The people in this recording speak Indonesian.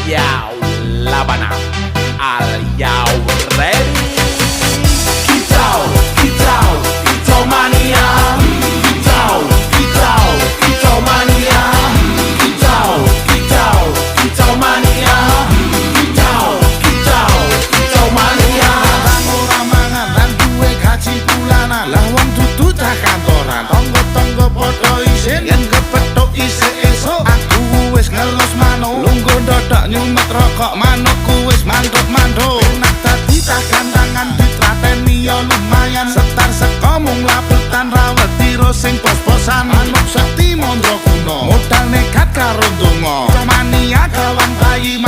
Yo, Labana, are you ready? Kitau, kitau, kitau mania. Kitau, kitau, kitau mania. Kitau, kitau, kitau mania. Kitau, kitau, kitau mania. Bang ora mangan lan duwe gaji bulanan, lah wong dudu cah kantoran. Tonggo-tonggo padha isin yen kepethuk isih esuk. Aku wis ngelos manuk, lungguh ndodok nyumet rokok, manukku wis manduk-manduk. Enak dadi cah gandangan ditrateni ya lumayan. Setar seko mung laputan rawet tiro sing pos-posan. Manuk sekti mondro kuno, modal nekat karo donga. Mania kawan bayi